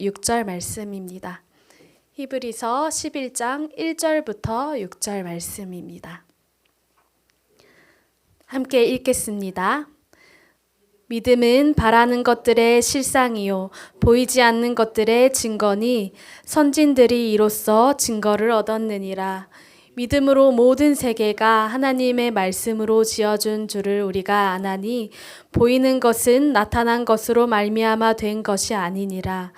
6절 말씀입니다. 히브리서 11장 1절부터 6절 말씀입니다. 함께 읽겠습니다. 믿음은 바라는 것들의 실상이요 보이지 않는 것들의 증거니 선진들이 이로써 증거를 얻었느니라. 믿음으로 모든 세계가 하나님의 말씀으로 지어준 줄을 우리가 아나니 보이는 것은 나타난 것으로 말미암아 된 것이 아니니라.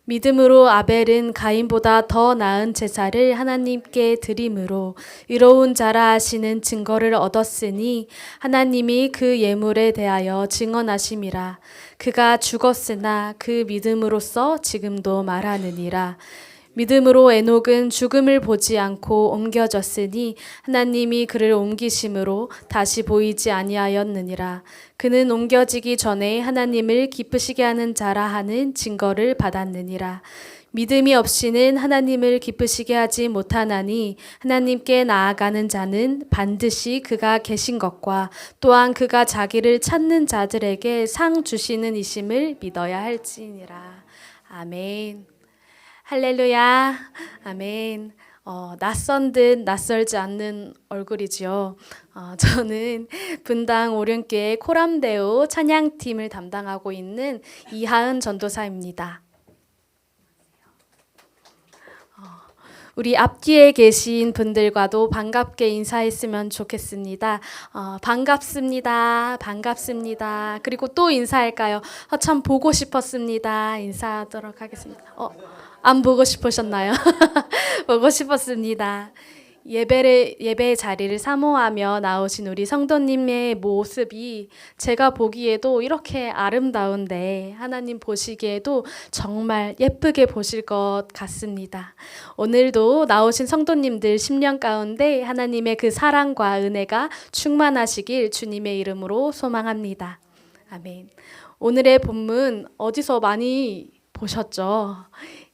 믿음으로 아벨은 가인보다 더 나은 제사를 하나님께 드림으로 의로운 자라 하시는 증거를 얻었으니 하나님이 그 예물에 대하여 증언하심이라. 그가 죽었으나 그 믿음으로써 지금도 말하느니라. 믿음으로 에녹은 죽음을 보지 않고 옮겨졌으니 하나님이 그를 옮기심으로 다시 보이지 아니하였느니라. 그는 옮겨지기 전에 하나님을 기쁘시게 하는 자라 하는 증거를 받았느니라. 믿음이 없이는 하나님을 기쁘시게 하지 못하나니 하나님께 나아가는 자는 반드시 그가 계신 것과 또한 그가 자기를 찾는 자들에게 상 주시는 이심을 믿어야 할지니라. 아멘. 할렐루야. 아멘. 낯선 듯 낯설지 않는 얼굴이지요. 저는 분당 오륜교회 코람데오 찬양팀을 담당하고 있는 이하은 전도사입니다. 우리 앞뒤에 계신 분들과도 반갑게 인사했으면 좋겠습니다. 반갑습니다. 반갑습니다. 그리고 또 인사할까요? 참 보고 싶었습니다. 인사하도록 하겠습니다. 안 보고 싶으셨나요? 보고 싶었습니다. 예배의 자리를 사모하며 나오신 우리 성도님의 모습이 제가 보기에도 이렇게 아름다운데 하나님 보시기에도 정말 예쁘게 보실 것 같습니다. 오늘도 나오신 성도님들 10년 가운데 하나님의 그 사랑과 은혜가 충만하시길 주님의 이름으로 소망합니다. 아멘. 오늘의 본문 어디서 많이 보셨죠?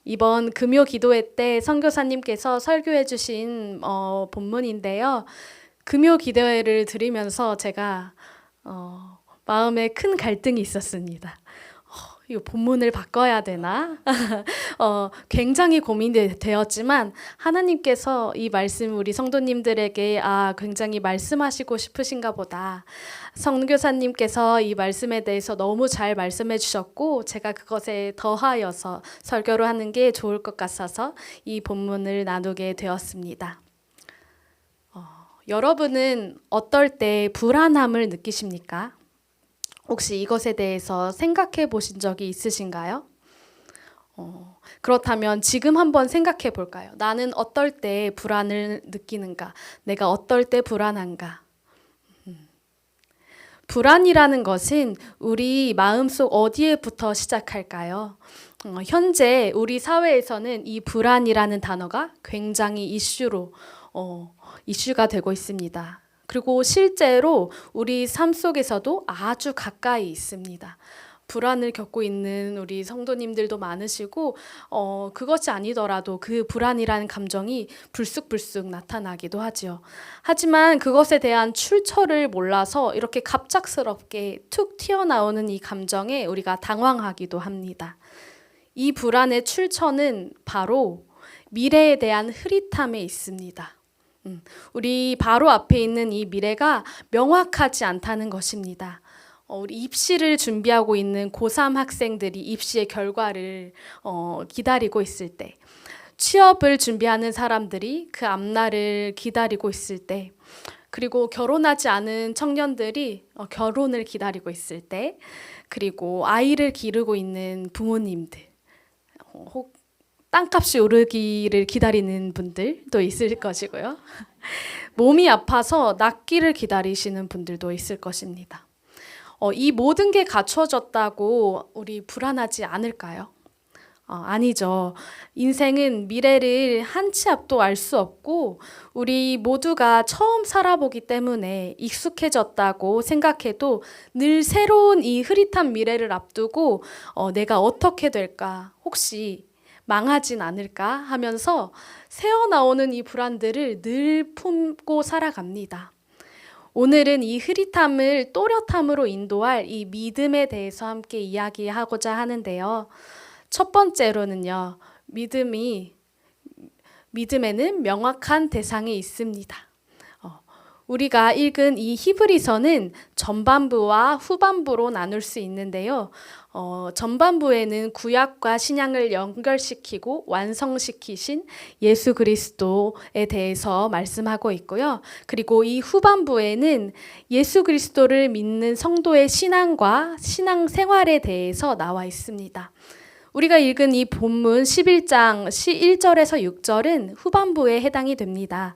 이번 금요 기도회 때 선교사님께서 설교해 주신 본문인데요. 금요 기도회를 드리면서 제가 마음에 큰 갈등이 있었습니다. 이거 본문을 바꿔야 되나? 굉장히 고민이 되었지만 하나님께서 이 말씀 우리 성도님들에게 굉장히 말씀하시고 싶으신가 보다. 선교사님께서 이 말씀에 대해서 너무 잘 말씀해 주셨고 제가 그것에 더하여서 설교를 하는 게 좋을 것 같아서 이 본문을 나누게 되었습니다. 여러분은 어떨 때 불안함을 느끼십니까? 혹시 이것에 대해서 생각해 보신 적이 있으신가요? 그렇다면 지금 한번 생각해 볼까요? 나는 어떨 때 불안을 느끼는가? 내가 어떨 때 불안한가? 불안이라는 것은 우리 마음속 어디에부터 시작할까요? 현재 우리 사회에서는 이 불안이라는 단어가 굉장히 이슈가 되고 있습니다. 그리고 실제로 우리 삶 속에서도 아주 가까이 있습니다. 불안을 겪고 있는 우리 성도님들도 많으시고 그것이 아니더라도 그 불안이라는 감정이 불쑥불쑥 나타나기도 하죠. 하지만 그것에 대한 출처를 몰라서 이렇게 갑작스럽게 툭 튀어나오는 이 감정에 우리가 당황하기도 합니다. 이 불안의 출처는 바로 미래에 대한 흐릿함에 있습니다. 우리 바로 앞에 있는 이 미래가 명확하지 않다는 것입니다. 우리 입시를 준비하고 있는 고3 학생들이 입시의 결과를 기다리고 있을 때, 취업을 준비하는 사람들이 그 앞날을 기다리고 있을 때, 그리고 결혼하지 않은 청년들이 결혼을 기다리고 있을 때, 그리고 아이를 기르고 있는 부모님들, 혹 땅값이 오르기를 기다리는 분들도 있을 것이고요. 몸이 아파서 낫기를 기다리시는 분들도 있을 것입니다. 이 모든 게 갖춰졌다고 우리 불안하지 않을까요? 아니죠. 인생은 미래를 한 치 앞도 알 수 없고 우리 모두가 처음 살아보기 때문에 익숙해졌다고 생각해도 늘 새로운 이 흐릿한 미래를 앞두고 내가 어떻게 될까? 혹시 망하진 않을까 하면서 새어나오는 이 불안들을 늘 품고 살아갑니다. 오늘은 이 흐릿함을 또렷함으로 인도할 이 믿음에 대해서 함께 이야기하고자 하는데요. 첫 번째로는요, 믿음에는 명확한 대상이 있습니다. 우리가 읽은 이 히브리서는 전반부와 후반부로 나눌 수 있는데요. 전반부에는 구약과 신약을 연결시키고 완성시키신 예수 그리스도에 대해서 말씀하고 있고요. 그리고 이 후반부에는 예수 그리스도를 믿는 성도의 신앙과 신앙 생활에 대해서 나와 있습니다. 우리가 읽은 이 본문 11장 1절에서 6절은 후반부에 해당이 됩니다.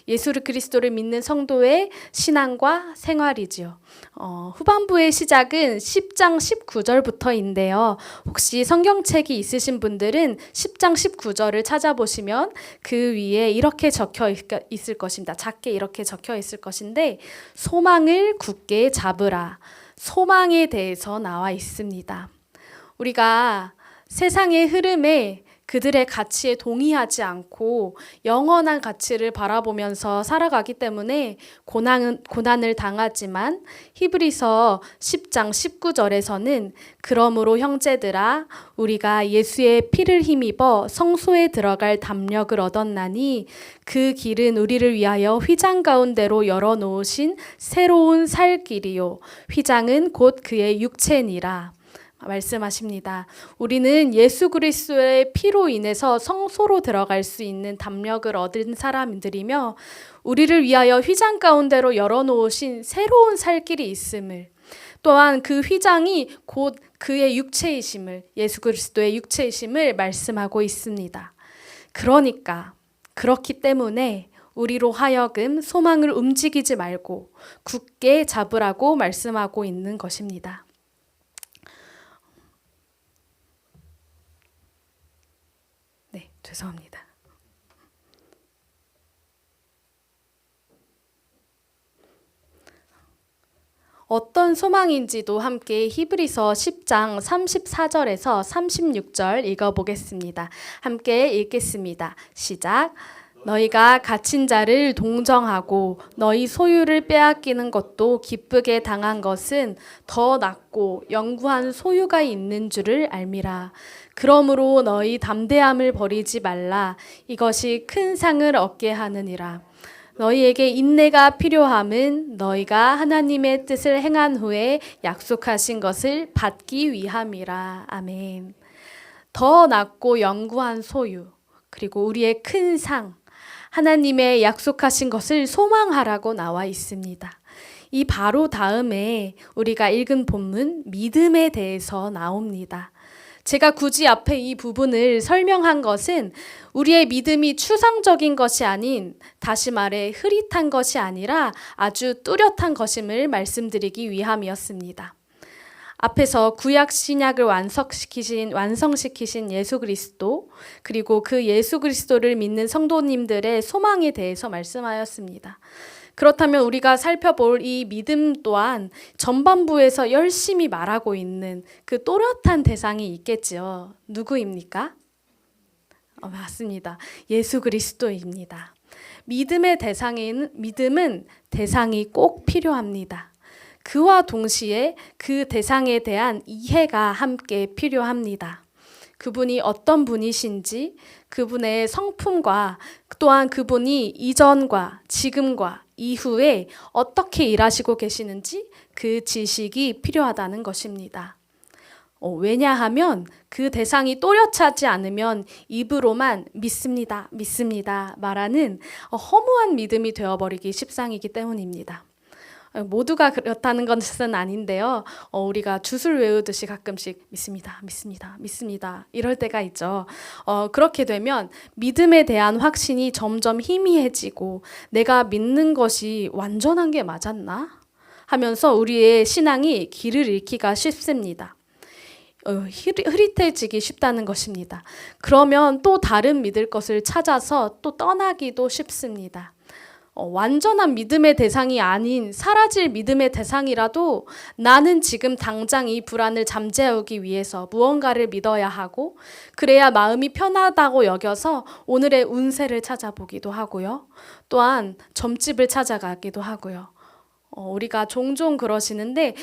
예수 그리스도를 믿는 성도의 신앙과 생활이지요. 후반부의 시작은 10장 19절부터인데요. 혹시 성경책이 있으신 분들은 10장 19절을 찾아보시면 그 위에 이렇게 적혀 있을 것입니다. 작게 이렇게 적혀 있을 것인데, 소망을 굳게 잡으라. 소망에 대해서 나와 있습니다. 우리가 세상의 흐름에 그들의 가치에 동의하지 않고 영원한 가치를 바라보면서 살아가기 때문에 고난을 당하지만, 히브리서 10장 19절에서는 그러므로 형제들아 우리가 예수의 피를 힘입어 성소에 들어갈 담력을 얻었나니 그 길은 우리를 위하여 휘장 가운데로 열어놓으신 새로운 살 길이요 휘장은 곧 그의 육체니라 말씀하십니다. 우리는 예수 그리스도의 피로 인해서 성소로 들어갈 수 있는 담력을 얻은 사람들이며, 우리를 위하여 휘장 가운데로 열어놓으신 새로운 살 길이 있음을, 또한 그 휘장이 곧 그의 육체이심을, 예수 그리스도의 육체이심을 말씀하고 있습니다. 그렇기 때문에 우리로 하여금 소망을 움직이지 말고 굳게 잡으라고 말씀하고 있는 것입니다. 죄송합니다. 어떤 소망인지도 함께 히브리서 10장 34절에서 36절 읽어보겠습니다. 함께 읽겠습니다. 시작. 너희가 갇힌 자를 동정하고 너희 소유를 빼앗기는 것도 기쁘게 당한 것은 더 낫고 영구한 소유가 있는 줄을 알미라. 그러므로 너희 담대함을 버리지 말라. 이것이 큰 상을 얻게 하느니라. 너희에게 인내가 필요함은 너희가 하나님의 뜻을 행한 후에 약속하신 것을 받기 위함이라. 아멘. 더 낫고 영구한 소유, 그리고 우리의 큰 상, 하나님의 약속하신 것을 소망하라고 나와 있습니다. 이 바로 다음에 우리가 읽은 본문 믿음에 대해서 나옵니다. 제가 굳이 앞에 이 부분을 설명한 것은 우리의 믿음이 추상적인 것이 아닌, 다시 말해 흐릿한 것이 아니라 아주 뚜렷한 것임을 말씀드리기 위함이었습니다. 앞에서 구약 신약을 완성시키신 예수 그리스도, 그리고 그 예수 그리스도를 믿는 성도님들의 소망에 대해서 말씀하였습니다. 그렇다면 우리가 살펴볼 이 믿음 또한 전반부에서 열심히 말하고 있는 그 또렷한 대상이 있겠지요. 누구입니까? 맞습니다. 예수 그리스도입니다. 믿음은 대상이 꼭 필요합니다. 그와 동시에 그 대상에 대한 이해가 함께 필요합니다. 그분이 어떤 분이신지, 그분의 성품과 또한 그분이 이전과 지금과 이후에 어떻게 일하시고 계시는지 그 지식이 필요하다는 것입니다. 왜냐하면 그 대상이 또렷하지 않으면 입으로만 믿습니다, 믿습니다 말하는 허무한 믿음이 되어버리기 십상이기 때문입니다. 모두가 그렇다는 것은 아닌데요. 우리가 주술 외우듯이 가끔씩 믿습니다, 믿습니다, 믿습니다 이럴 때가 있죠. 그렇게 되면 믿음에 대한 확신이 점점 희미해지고 내가 믿는 것이 완전한 게 맞았나? 하면서 우리의 신앙이 길을 잃기가 쉽습니다. 흐릿해지기 쉽다는 것입니다. 그러면 또 다른 믿을 것을 찾아서 또 떠나기도 쉽습니다. 완전한 믿음의 대상이 아닌 사라질 믿음의 대상이라도 나는 지금 당장 이 불안을 잠재우기 위해서 무언가를 믿어야 하고, 그래야 마음이 편하다고 여겨서 오늘의 운세를 찾아보기도 하고요. 또한 점집을 찾아가기도 하고요. 우리가 종종 그러시는데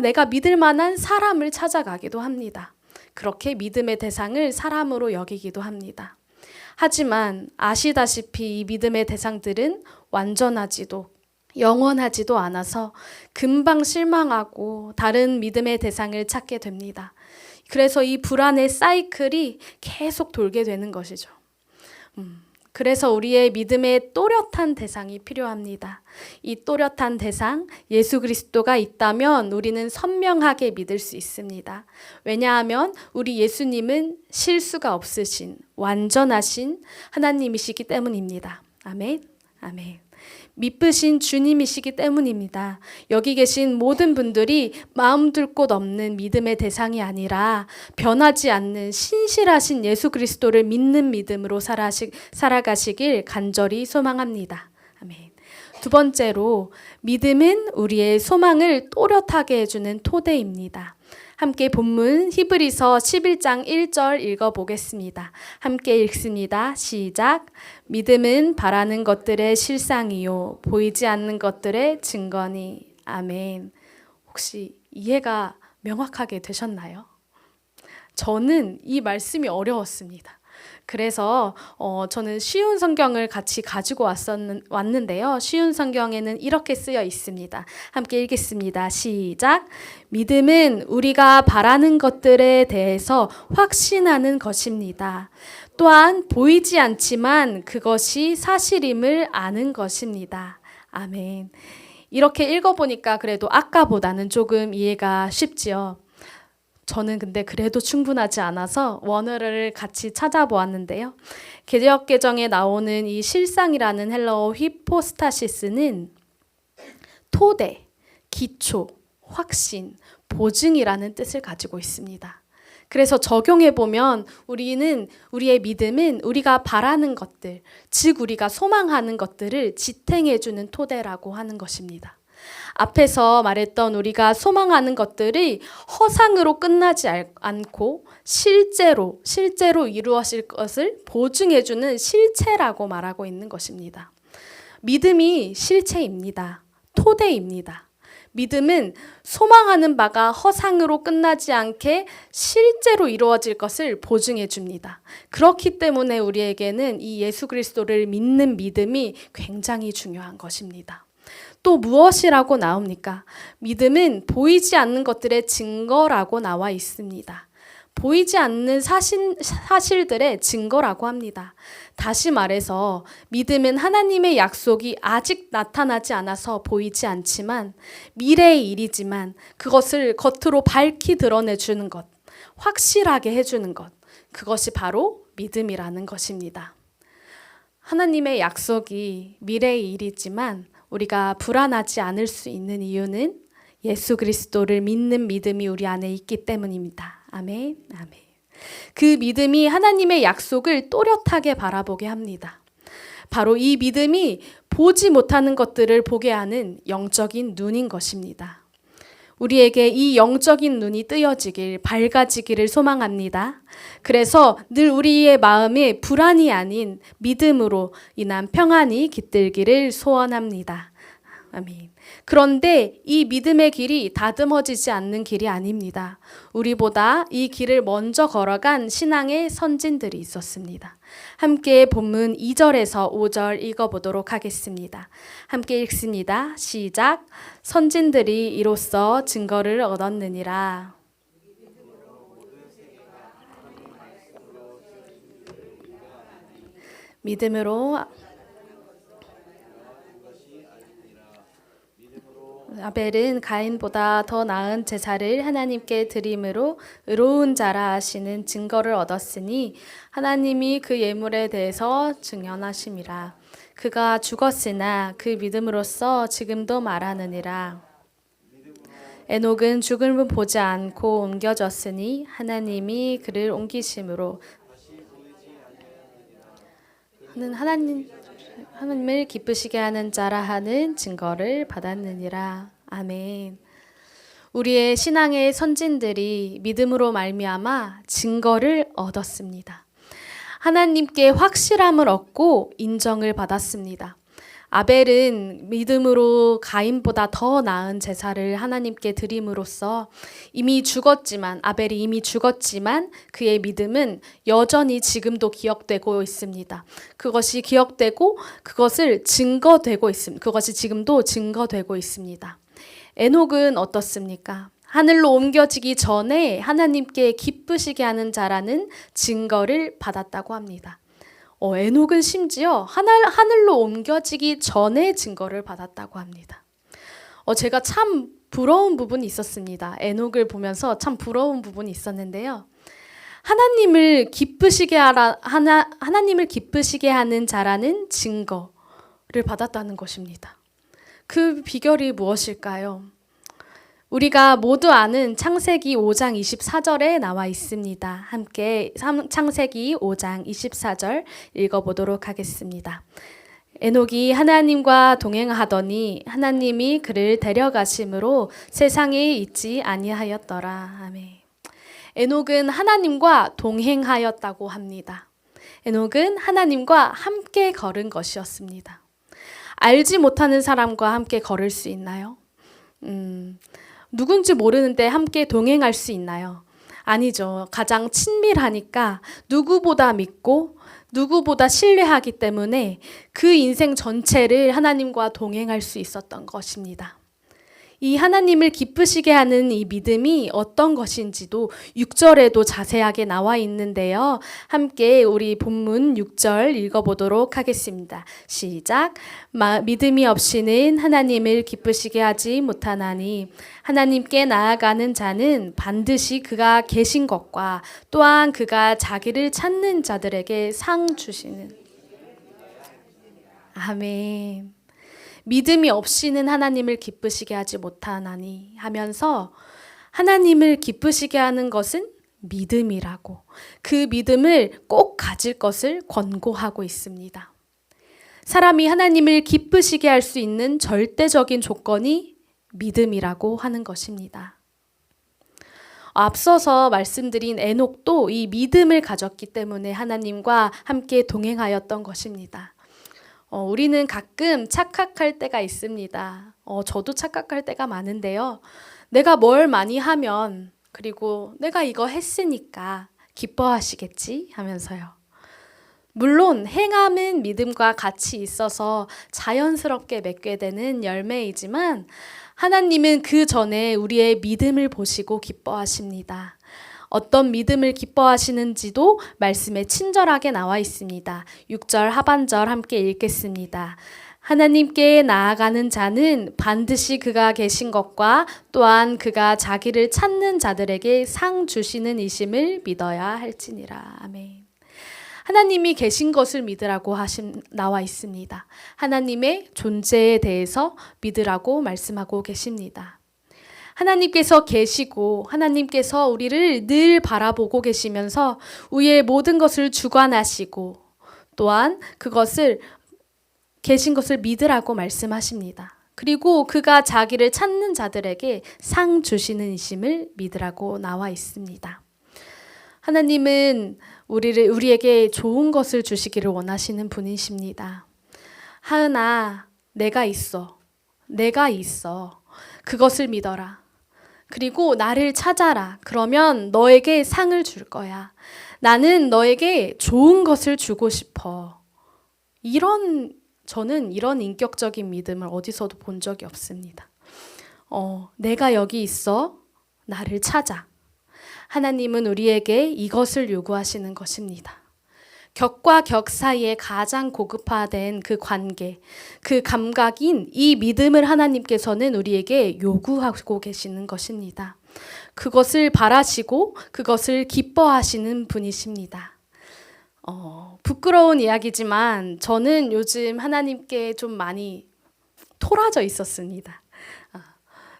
내가 믿을 만한 사람을 찾아가기도 합니다. 그렇게 믿음의 대상을 사람으로 여기기도 합니다. 하지만 아시다시피 이 믿음의 대상들은 완전하지도 영원하지도 않아서 금방 실망하고 다른 믿음의 대상을 찾게 됩니다. 그래서 이 불안의 사이클이 계속 돌게 되는 것이죠. 그래서 우리의 믿음의 또렷한 대상이 필요합니다. 이 또렷한 대상, 예수 그리스도가 있다면 우리는 선명하게 믿을 수 있습니다. 왜냐하면 우리 예수님은 실수가 없으신, 완전하신 하나님이시기 때문입니다. 아멘, 아멘. 미쁘신 주님이시기 때문입니다. 여기 계신 모든 분들이 마음 둘 곳 없는 믿음의 대상이 아니라 변하지 않는 신실하신 예수 그리스도를 믿는 믿음으로 살아가시길 간절히 소망합니다. 아멘. 두 번째로, 믿음은 우리의 소망을 또렷하게 해주는 토대입니다. 함께 본문 히브리서 11장 1절 읽어보겠습니다. 함께 읽습니다. 시작. 믿음은 바라는 것들의 실상이요 보이지 않는 것들의 증거니. 아멘. 혹시 이해가 명확하게 되셨나요? 저는 이 말씀이 어려웠습니다. 그래서 저는 쉬운 성경을 같이 가지고 왔는데요. 쉬운 성경에는 이렇게 쓰여 있습니다. 함께 읽겠습니다. 시작. 믿음은 우리가 바라는 것들에 대해서 확신하는 것입니다. 또한 보이지 않지만 그것이 사실임을 아는 것입니다. 아멘. 이렇게 읽어보니까 그래도 아까보다는 조금 이해가 쉽지요. 저는 근데 그래도 충분하지 않아서 원어를 같이 찾아보았는데요. 개역개정에 나오는 이 실상이라는 헬라어 히포스타시스는 토대, 기초, 확신, 보증이라는 뜻을 가지고 있습니다. 그래서 적용해보면 우리의 믿음은 우리가 바라는 것들, 즉 우리가 소망하는 것들을 지탱해주는 토대라고 하는 것입니다. 앞에서 말했던 우리가 소망하는 것들이 허상으로 끝나지 않고 실제로 이루어질 것을 보증해주는 실체라고 말하고 있는 것입니다. 믿음이 실체입니다. 토대입니다. 믿음은 소망하는 바가 허상으로 끝나지 않게 실제로 이루어질 것을 보증해 줍니다. 그렇기 때문에 우리에게는 이 예수 그리스도를 믿는 믿음이 굉장히 중요한 것입니다. 또 무엇이라고 나옵니까? 믿음은 보이지 않는 것들의 증거라고 나와 있습니다. 보이지 않는 사실들의 증거라고 합니다. 다시 말해서 믿음은 하나님의 약속이 아직 나타나지 않아서 보이지 않지만 미래의 일이지만 그것을 겉으로 밝히 드러내주는 것, 확실하게 해주는 것, 그것이 바로 믿음이라는 것입니다. 하나님의 약속이 미래의 일이지만 우리가 불안하지 않을 수 있는 이유는 예수 그리스도를 믿는 믿음이 우리 안에 있기 때문입니다. 아멘, 아멘. 그 믿음이 하나님의 약속을 또렷하게 바라보게 합니다. 바로 이 믿음이 보지 못하는 것들을 보게 하는 영적인 눈인 것입니다. 우리에게 이 영적인 눈이 뜨여지길, 밝아지기를 소망합니다. 그래서 늘 우리의 마음에 불안이 아닌 믿음으로 인한 평안이 깃들기를 소원합니다. 아멘. 그런데 이 믿음의 길이 다듬어지지 않는 길이 아닙니다. 우리보다 이 길을 먼저 걸어간 신앙의 선진들이 있었습니다. 함께 본문 2절에서 5절 읽어보도록 하겠습니다. 함께 읽습니다. 시작. 선진들이 이로써 증거를 얻었느니라. 믿음으로 아벨은 가인보다 더 나은 제사를 하나님께 드림으로 의로운 자라 하시는 증거를 얻었으니 하나님이 그 예물에 대해서 증언하심이라. 그가 죽었으나 그 믿음으로써 지금도 말하느니라. 에녹은 죽음을 보지 않고 옮겨졌으니 하나님이 그를 옮기심으로 하나님을 기쁘시게 하는 자라 하는 증거를 받았느니라. 아멘. 우리의 신앙의 선진들이 믿음으로 말미암아 증거를 얻었습니다. 하나님께 확실함을 얻고 인정을 받았습니다. 아벨은 믿음으로 가인보다 더 나은 제사를 하나님께 드림으로써 아벨이 이미 죽었지만 그의 믿음은 여전히 지금도 기억되고 있습니다. 그것이 기억되고 그것이 지금도 증거되고 있습니다. 에녹은 어떻습니까? 하늘로 옮겨지기 전에 하나님께 기쁘시게 하는 자라는 증거를 받았다고 합니다. 에녹은 심지어 하늘로 옮겨지기 전에 증거를 받았다고 합니다. 제가 참 부러운 부분이 있었습니다. 에녹을 보면서 참 부러운 부분이 있었는데요. 하나님을 기쁘시게 하는 자라는 증거를 받았다는 것입니다. 그 비결이 무엇일까요? 우리가 모두 아는 창세기 5장 24절에 나와 있습니다. 함께 창세기 5장 24절 읽어보도록 하겠습니다. 에녹이 하나님과 동행하더니 하나님이 그를 데려가심으로 세상에 있지 아니하였더라. 아멘. 에녹은 하나님과 동행하였다고 합니다. 에녹은 하나님과 함께 걸은 것이었습니다. 알지 못하는 사람과 함께 걸을 수 있나요? 누군지 모르는데 함께 동행할 수 있나요? 아니죠. 가장 친밀하니까 누구보다 믿고 누구보다 신뢰하기 때문에 그 인생 전체를 하나님과 동행할 수 있었던 것입니다. 이 하나님을 기쁘시게 하는 이 믿음이 어떤 것인지도 6절에도 자세하게 나와 있는데요. 함께 우리 본문 6절 읽어보도록 하겠습니다. 시작. 믿음이 없이는 하나님을 기쁘시게 하지 못하나니 하나님께 나아가는 자는 반드시 그가 계신 것과 또한 그가 자기를 찾는 자들에게 상 주시는. 아멘. 믿음이 없이는 하나님을 기쁘시게 하지 못하나니 하면서 하나님을 기쁘시게 하는 것은 믿음이라고, 그 믿음을 꼭 가질 것을 권고하고 있습니다. 사람이 하나님을 기쁘시게 할 수 있는 절대적인 조건이 믿음이라고 하는 것입니다. 앞서서 말씀드린 에녹도 이 믿음을 가졌기 때문에 하나님과 함께 동행하였던 것입니다. 우리는 가끔 착각할 때가 있습니다. 저도 착각할 때가 많은데요. 내가 뭘 많이 하면, 그리고 내가 이거 했으니까 기뻐하시겠지 하면서요. 물론 행함은 믿음과 같이 있어서 자연스럽게 맺게 되는 열매이지만 하나님은 그 전에 우리의 믿음을 보시고 기뻐하십니다. 어떤 믿음을 기뻐하시는지도 말씀에 친절하게 나와 있습니다. 6절 하반절 함께 읽겠습니다. 하나님께 나아가는 자는 반드시 그가 계신 것과 또한 그가 자기를 찾는 자들에게 상 주시는 이심을 믿어야 할지니라. 아멘. 하나님이 계신 것을 믿으라고 나와 있습니다. 하나님의 존재에 대해서 믿으라고 말씀하고 계십니다. 하나님께서 계시고 하나님께서 우리를 늘 바라보고 계시면서 우리의 모든 것을 주관하시고 또한 그것을 계신 것을 믿으라고 말씀하십니다. 그리고 그가 자기를 찾는 자들에게 상 주시는 이심을 믿으라고 나와 있습니다. 하나님은 우리에게 좋은 것을 주시기를 원하시는 분이십니다. 하은아, 내가 있어. 그것을 믿어라. 그리고 나를 찾아라. 그러면 너에게 상을 줄 거야. 나는 너에게 좋은 것을 주고 싶어. 저는 이런 인격적인 믿음을 어디서도 본 적이 없습니다. 내가 여기 있어. 나를 찾아. 하나님은 우리에게 이것을 요구하시는 것입니다. 격과 격 사이에 가장 고급화된 그 관계, 그 감각인 이 믿음을 하나님께서는 우리에게 요구하고 계시는 것입니다. 그것을 바라시고 그것을 기뻐하시는 분이십니다. 부끄러운 이야기지만 저는 요즘 하나님께 좀 많이 토라져 있었습니다.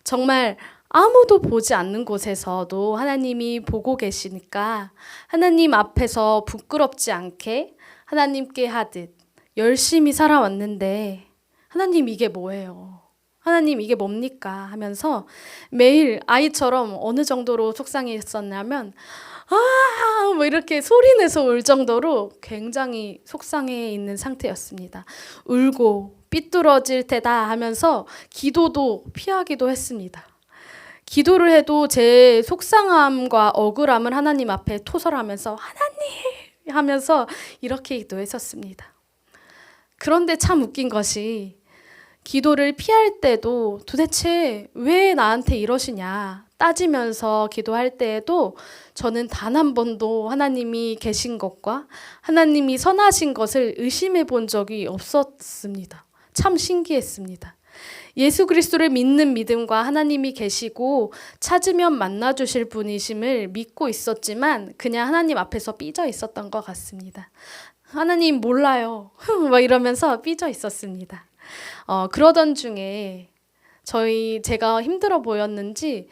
정말 아무도 보지 않는 곳에서도 하나님이 보고 계시니까 하나님 앞에서 부끄럽지 않게 하나님께 하듯 열심히 살아왔는데 하나님 이게 뭐예요? 하나님 이게 뭡니까? 하면서 매일 아이처럼 어느 정도로 속상했었냐면 뭐 이렇게 소리내서 울 정도로 굉장히 속상해 있는 상태였습니다. 울고 삐뚤어질 테다 하면서 기도도 피하기도 했습니다. 기도를 해도 제 속상함과 억울함을 하나님 앞에 토설하면서 하나님 하면서 이렇게 기도했었습니다. 그런데 참 웃긴 것이 기도를 피할 때도 도대체 왜 나한테 이러시냐 따지면서 기도할 때에도 저는 단 한 번도 하나님이 계신 것과 하나님이 선하신 것을 의심해 본 적이 없었습니다. 참 신기했습니다. 예수 그리스도를 믿는 믿음과 하나님이 계시고 찾으면 만나주실 분이심을 믿고 있었지만 그냥 하나님 앞에서 삐져 있었던 것 같습니다. 하나님 몰라요. 막 이러면서 삐져 있었습니다. 그러던 중에 제가 힘들어 보였는지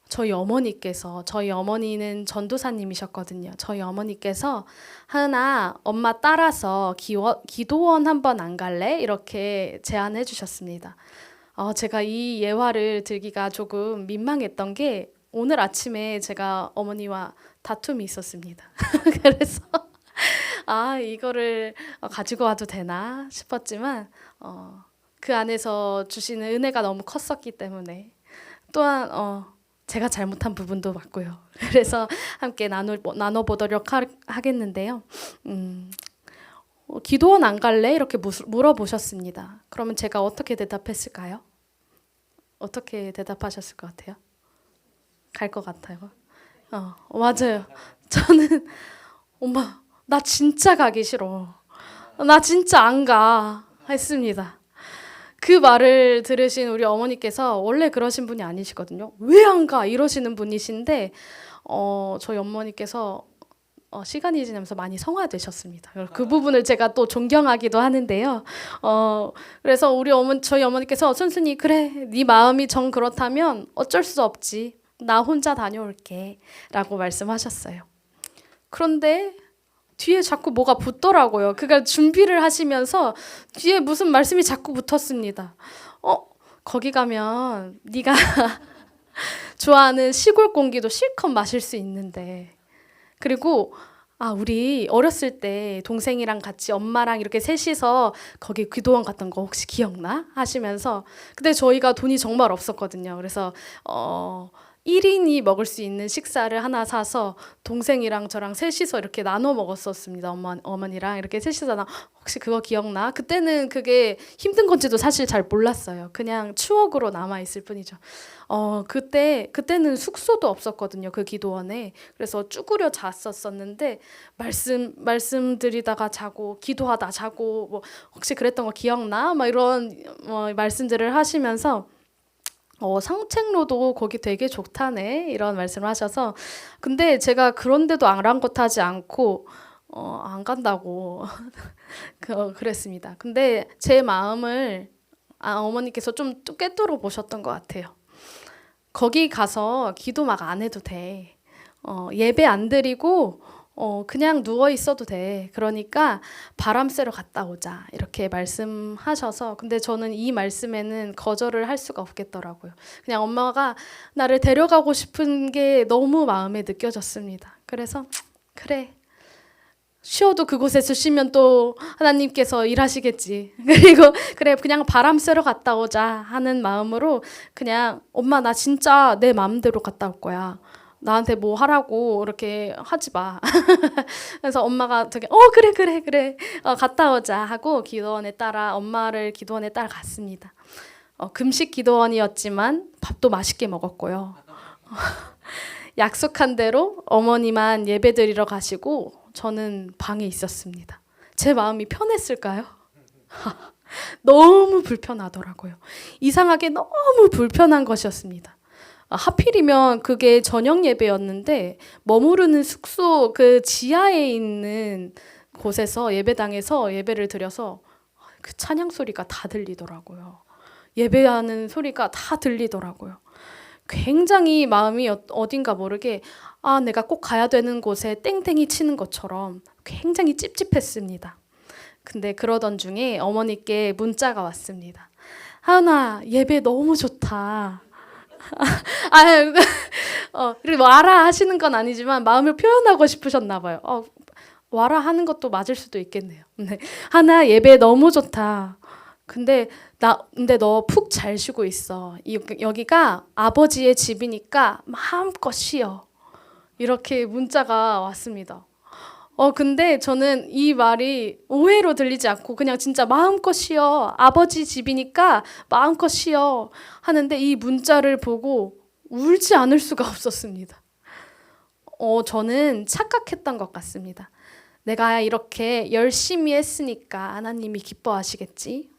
저희 어머니는 전도사님이셨거든요. 저희 어머니께서 하은아, 엄마 따라서 기도원 한번 안 갈래? 이렇게 제안해 주셨습니다. 제가 이 예화를 들기가 조금 민망했던 게 오늘 아침에 제가 어머니와 다툼이 있었습니다. 그래서 이거를 가지고 와도 되나 싶었지만 그 안에서 주시는 은혜가 너무 컸었기 때문에 또한 제가 잘못한 부분도 맞고요. 그래서 함께 나눠보도록 하겠는데요. 기도원 안 갈래? 이렇게 물어보셨습니다. 그러면 제가 어떻게 대답했을까요? 어떻게 대답하셨을 것 같아요? 갈 것 같아요. 맞아요. 저는 엄마 나 진짜 가기 싫어. 나 진짜 안 가. 했습니다. 그 말을 들으신 우리 어머니께서 원래 그러신 분이 아니시거든요. 왜 안 가? 이러시는 분이신데 저희 어머니께서 시간이 지나면서 많이 성화되셨습니다. 그 부분을 제가 또 존경하기도 하는데요. 그래서 저희 어머니께서 순순히 그래, 네 마음이 정 그렇다면 어쩔 수 없지. 나 혼자 다녀올게. 라고 말씀하셨어요. 그런데 뒤에 자꾸 뭐가 붙더라고요. 그러니까 준비를 하시면서 뒤에 무슨 말씀이 자꾸 붙었습니다. 거기 가면 네가 좋아하는 시골 공기도 실컷 마실 수 있는데 그리고 우리 어렸을 때 동생이랑 같이 엄마랑 이렇게 셋이서 거기 기도원 갔던 거 혹시 기억나? 하시면서 근데 저희가 돈이 정말 없었거든요. 그래서 1인이 먹을 수 있는 식사를 하나 사서 동생이랑 저랑 셋이서 이렇게 나눠 먹었었습니다. 어머니랑 이렇게 셋이서 혹시 그거 기억나? 그때는 그게 힘든 건지도 사실 잘 몰랐어요. 그냥 추억으로 남아 있을 뿐이죠. 그때는 숙소도 없었거든요. 그 기도원에. 그래서 쭈그려 잤었었는데 말씀드리다가 자고 기도하다 자고 뭐 혹시 그랬던 거 기억나? 막 이런 말씀들을 하시면서 상책로도 거기 되게 좋다네 이런 말씀을 하셔서 근데 제가 그런데도 아랑곳하지 않고 안 간다고 그랬습니다. 근데 제 마음을 어머니께서 좀 꿰뚫어 보셨던 것 같아요. 거기 가서 기도 막 안 해도 돼. 예배 안 드리고 그냥 누워 있어도 돼. 그러니까 바람 쐬러 갔다 오자. 이렇게 말씀하셔서 근데 저는 이 말씀에는 거절을 할 수가 없겠더라고요. 그냥 엄마가 나를 데려가고 싶은 게 너무 마음에 느껴졌습니다. 그래서 그래. 쉬어도 그곳에서 쉬면 또 하나님께서 일하시겠지. 그리고 그래 그냥 바람 쐬러 갔다 오자 하는 마음으로 그냥 엄마 나 진짜 내 마음대로 갔다 올 거야. 나한테 뭐 하라고 이렇게 하지 마. 그래서 엄마가 되게 그래 갔다 오자 하고 엄마를 기도원에 따라 갔습니다. 금식 기도원이었지만 밥도 맛있게 먹었고요. 약속한 대로 어머니만 예배 드리러 가시고 저는 방에 있었습니다. 제 마음이 편했을까요? 너무 불편하더라고요. 이상하게 너무 불편한 것이었습니다. 하필이면 그게 저녁 예배였는데 머무르는 숙소 그 지하에 있는 곳에서 예배당에서 예배를 드려서 그 찬양 소리가 다 들리더라고요. 예배하는 소리가 다 들리더라고요. 굉장히 마음이 어딘가 모르게 내가 꼭 가야 되는 곳에 땡땡이 치는 것처럼 굉장히 찝찝했습니다. 근데 그러던 중에 어머니께 문자가 왔습니다. 하은아, 예배 너무 좋다. 그리고 와라 하시는 건 아니지만 마음을 표현하고 싶으셨나 봐요. 와라 하는 것도 맞을 수도 있겠네요. 네. 하나 예배 너무 좋다. 근데 너 푹 잘 쉬고 있어. 여기가 아버지의 집이니까 마음껏 쉬어. 이렇게 문자가 왔습니다. 근데 저는 이 말이 오해로 들리지 않고 그냥 진짜 마음껏 쉬어. 아버지 집이니까 마음껏 쉬어. 하는데 이 문자를 보고 울지 않을 수가 없었습니다. 저는 착각했던 것 같습니다. 내가 이렇게 열심히 했으니까 하나님이 기뻐하시겠지.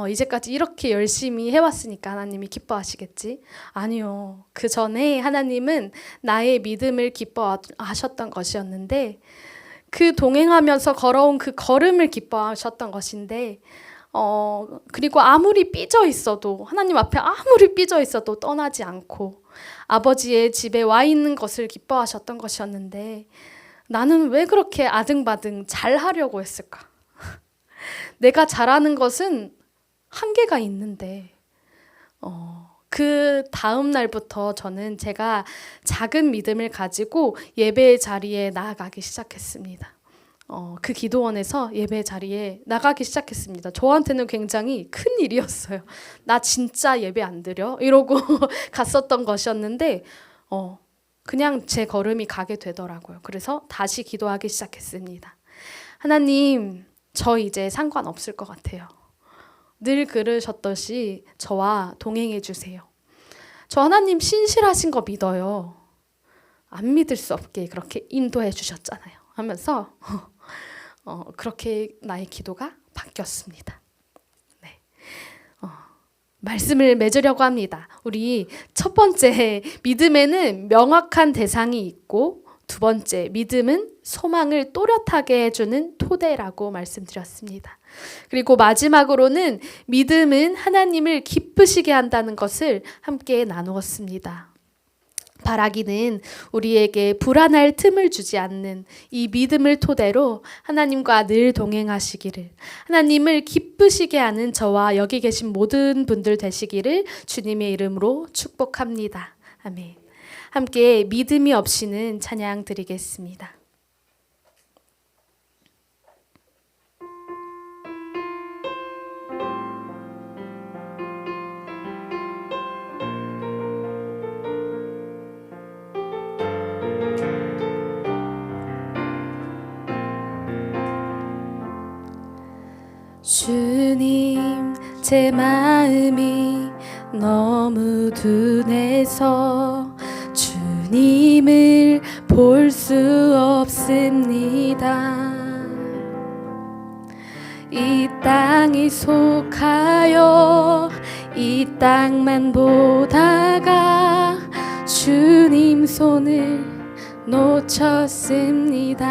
이제까지 이렇게 열심히 해왔으니까 하나님이 기뻐하시겠지. 아니요. 그 전에 하나님은 나의 믿음을 기뻐하셨던 것이었는데, 그 동행하면서 걸어온 그 걸음을 기뻐하셨던 것인데, 그리고 아무리 삐져 있어도, 하나님 앞에 아무리 삐져 있어도 떠나지 않고 아버지의 집에 와 있는 것을 기뻐하셨던 것이었는데, 나는 왜 그렇게 아등바등 잘하려고 했을까? 내가 잘하는 것은 한계가 있는데, 그 다음 날부터 저는 제가 작은 믿음을 가지고 예배의 자리에 나아가기 시작했습니다. 그 기도원에서 예배 자리에 나가기 시작했습니다. 저한테는 굉장히 큰 일이었어요. 나 진짜 예배 안 드려? 이러고 갔었던 것이었는데, 그냥 제 걸음이 가게 되더라고요. 그래서 다시 기도하기 시작했습니다. 하나님, 저 이제 상관없을 것 같아요. 늘 그러셨듯이 저와 동행해 주세요. 저 하나님 신실하신 거 믿어요. 안 믿을 수 없게 그렇게 인도해 주셨잖아요. 하면서 그렇게 나의 기도가 바뀌었습니다. 네. 말씀을 맺으려고 합니다. 우리 첫 번째, 믿음에는 명확한 대상이 있고, 두 번째, 믿음은 소망을 또렷하게 해주는 토대라고 말씀드렸습니다. 그리고 마지막으로는 믿음은 하나님을 기쁘시게 한다는 것을 함께 나누었습니다. 바라기는 우리에게 불안할 틈을 주지 않는 이 믿음을 토대로 하나님과 늘 동행하시기를, 하나님을 기쁘시게 하는 저와 여기 계신 모든 분들 되시기를 주님의 이름으로 축복합니다. 아멘. 함께 믿음이 없이는 찬양 드리겠습니다. 주님, 제 마음이 너무 둔해서 주님을 볼 수 없습니다. 이 땅이 속하여 이 땅만 보다가 주님 손을 놓쳤습니다.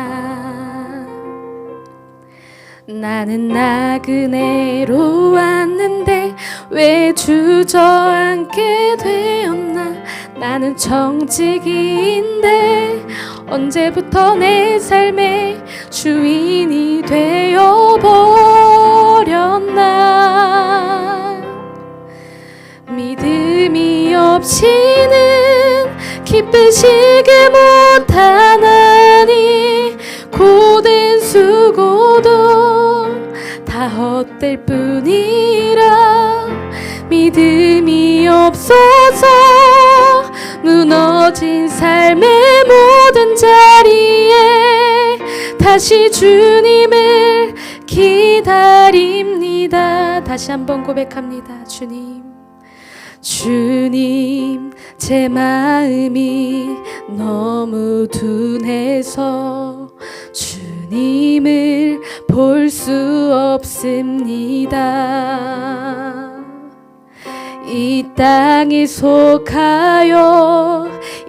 나는 나그네로 왔는데 왜 주저앉게 되었나. 나는 정직인데 언제부터 내 삶의 주인이 되어버렸나. 믿음이 없이는 기쁘시게 못하나니 고된 수고도 다 헛될 뿐이라. 믿음이 없어서 무너진 삶의 모든 자리에 다시 주님을 기다립니다. 다시 한번 고백합니다. 주님, 제 마음이 너무 둔해서 주님을 볼 수 없습니다. 이 땅에 속하여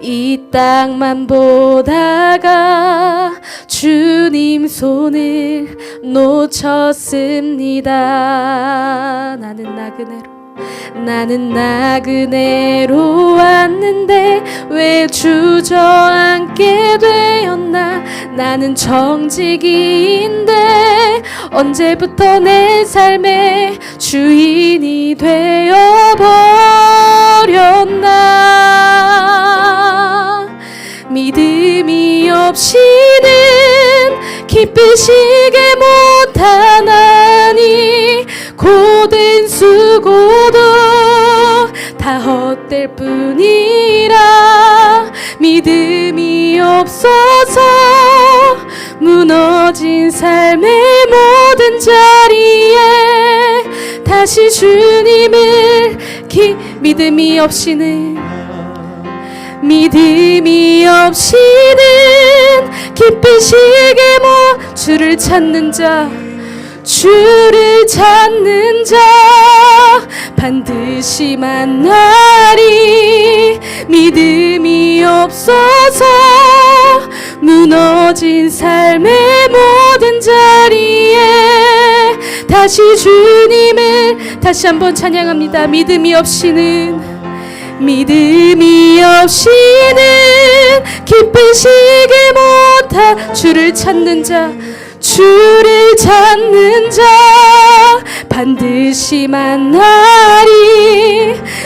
이 땅만 보다가 주님 손을 놓쳤습니다. 나는 나그네로 왔는데 왜 주저앉게 되었나. 나는 정직인데 언제부터 내 삶의 주인이 되어버렸나. 없이는 기쁘시게 못하나니 고된 수고도 다 헛될 뿐이라 믿음이 없어서 무너진 삶의 모든 자리에 다시 주님을 믿음이 없이는 기쁘시게 주를 찾는 자 반드시 만나리. 믿음이 없어서 무너진 삶의 모든 자리에 다시 주님을 다시 한번 찬양합니다. 믿음이 없이는 기쁘시게 못하 주를 찾는 자 반드시 만나리.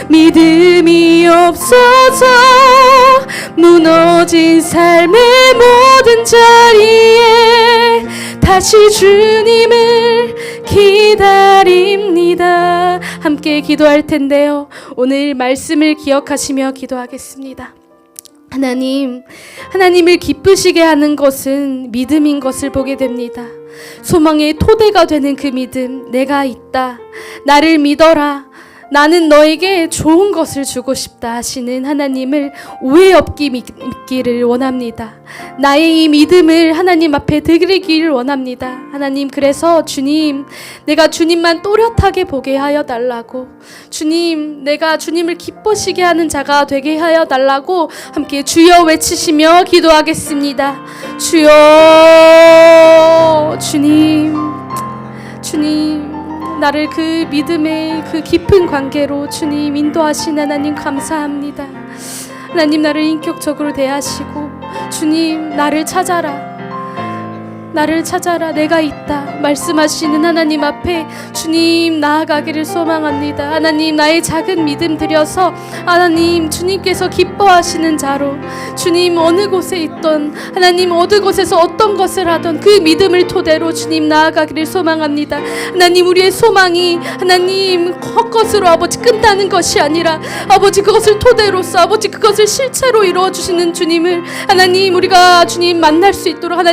믿음이 없어서 무너진 삶의 모든 자리에 다시 주님을 기다립니다. 함께 기도할 텐데요. 오늘 말씀을 기억하시며 기도하겠습니다. 하나님을 기쁘시게 하는 것은 믿음인 것을 보게 됩니다. 소망의 토대가 되는 그 믿음, 내가 있다, 나를 믿어라, 나는 너에게 좋은 것을 주고 싶다 하시는 하나님을 오해 없게 믿기를 원합니다. 나의 이 믿음을 하나님 앞에 드리기를 원합니다. 하나님, 그래서 주님, 내가 주님만 또렷하게 보게 하여 달라고, 주님, 내가 주님을 기쁘시게 하는 자가 되게 하여 달라고 함께 주여 외치시며 기도하겠습니다. 주여, 주님, 나를 그 믿음의 그 깊은 관계로 주님 인도하신 하나님 감사합니다. 하나님, 나를 인격적으로 대하시고 주님, 나를 찾아라, 내가 있다 말씀하시는 하나님 앞에 주님 나아가기를 소망합니다. 하나님, 나의 작은 믿음 들여서 하나님 주님께서 기뻐하시는 자로 주님 어느 곳에 있던 하나님 어느 곳에서 어떤 것을 하던 그 믿음을 토대로 주님 나아가기를 소망합니다. 하나님, 우리의 소망이 하나님 헛것으로 아버지 끝나는 것이 아니라 아버지 그것을 토대로서 아버지 그것을 실체로 이루어 주시는 주님을 하나님 우리가 주님 만날 수 있도록 하나님